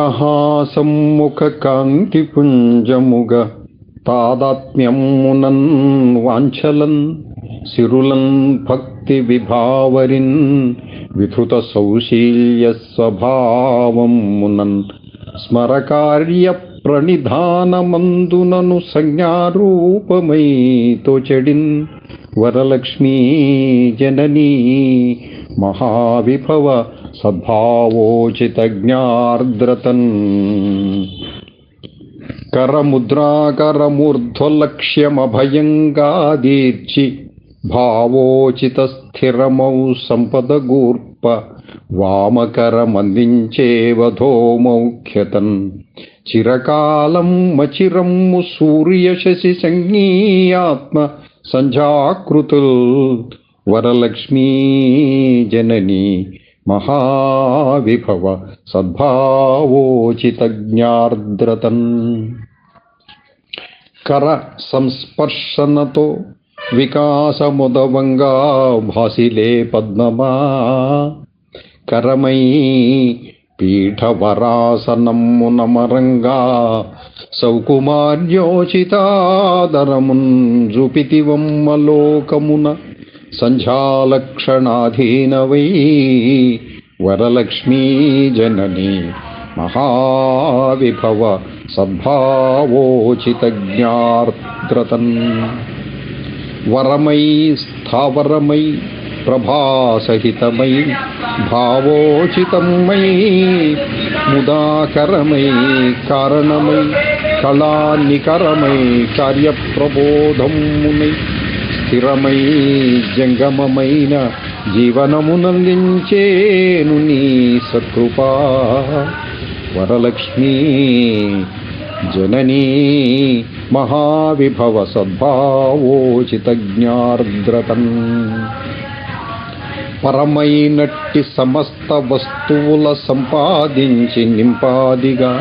మందహాసముఖ కాంతిపుంజముగ తాదాత్మ్యమునన్ వాంఛలన్ సిరులన్ భక్తి విభావరిన్ విధృత సౌశీల్య స్వభావమునన్ స్మరకార్య ప్రణిధానమందునను సంజ్ఞారూపమై తోచెడిన్ వరలక్ష్మీ జననీ మహావిభవ సద్భావోచిత జ్ఞార్ద్రతన్ కరముద్రాకరమూర్ధ్వలక్ష్యమభయంగా దీర్చి భావోచిత స్థిరమౌ సంపదగూర్ప వామకరమందించేవధోమౌఖ్యతన్ చిరకాలం మచిరమ్ము సూర్యశశి సంజ్ఞీయాత్మ సంధ్యాకృతుల్ వరలక్ష్మీ జననీ మహావిభవ సద్భావోచిత జ్ఞార్ద్రతన్ కర సంస్పర్శనతో వికాసముదవంగా భాసిలే పద్మమా కరమై పీఠవరాసనమునమరంగా సౌకుమార్యోచితాదరమున్ జుపితివమ్మలోకమున సంధ్యాలక్షణాధీనవై వరలక్ష్మీ జననీ మహావిభవ సద్భావోచిత జ్ఞార్ద్రతన్ వరమై స్థావరమై ప్రభాసహితమై భావోచితమై ముదాకరమై కారణమై కళానికరమై కార్యప్రబోధమునై స్థిరమై జంగమమైన జీవనమునందించేను నీ సత్కృపా వరలక్ష్మీ జననీ మహావిభవ సద్భావోచిత జ్ఞార్ద్రతన్ పరమైనట్టి సమస్త వస్తువుల సంపాదించి నింపాదిగా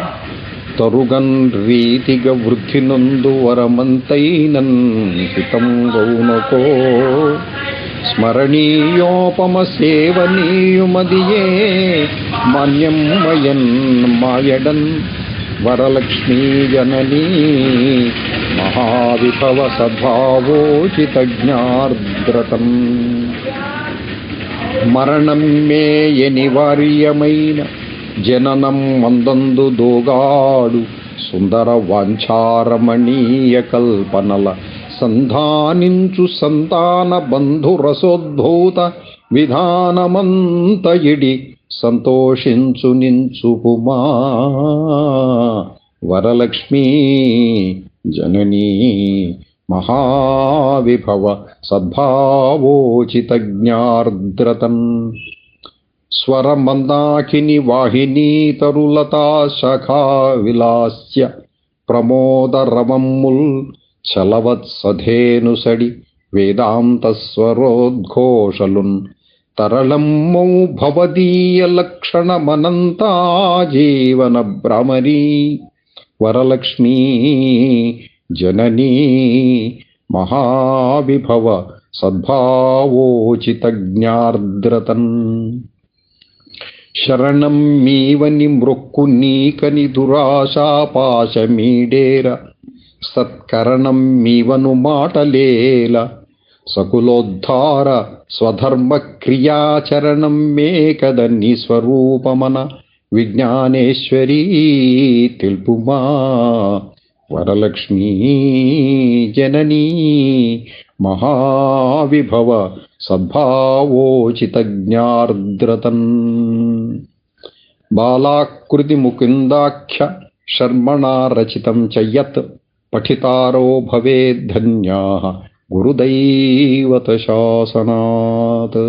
తరుగన్ రీతిగా వృద్ధి నందు వరమంతైనన్ హితం గౌనకో స్మరణీయోపమ సేవనీయుమదియే మాన్యం మయన్ మాయడన్ వరలక్ష్మీ జననీ మహావిభవ సద్భావోచిత జ్ఞార్ద్రతం మరణం మే అనివార్యమైన జననం మందందు దోగాడు సుందర వాంఛారమణీయ కల్పనల సంధానించు సంతాన బంధురసోద్భూత విధానమంతయిడి సంతోషించు నించుపుమా వరలక్ష్మీ జననీ మహావిభవ సద్భావోచిత జ్ఞార్ద్రతం స్వరమందాకిని వాహినీ తరులతా శాఖా విలాస్య ప్రమోద రవమ్ముల్ చలవత్సధేనుసడి వేదాంత స్వరోద్ఘోషలున్ తరళమ్మౌ భవదీయ లక్షణమనంతా జీవన భ్రమరీ వరలక్ష్మీ జననీ మహావిభవ సద్భావోచిత జ్ఞార్ద్రతన్ శరణం మీవని మృక్కు నీకని దురాశాపాశమీడేర సత్కరణం మీవను మాటలేల సకులోద్ధార స్వధర్మ క్రియాచరణం మే కద నీ స్వరూపమన విజ్ఞానేశ్వరీ తెలుపుమా వరలక్ష్మీ జననీ మహావిభవ సద్భావోచిత జ్ఞార్ద్రతన్ బాలాకృతి ముకుందాఖ్య శర్మణా రచితం చ యత్ పఠితారో భవేద్ధన్యాః గురుదైవత శాసనాత్.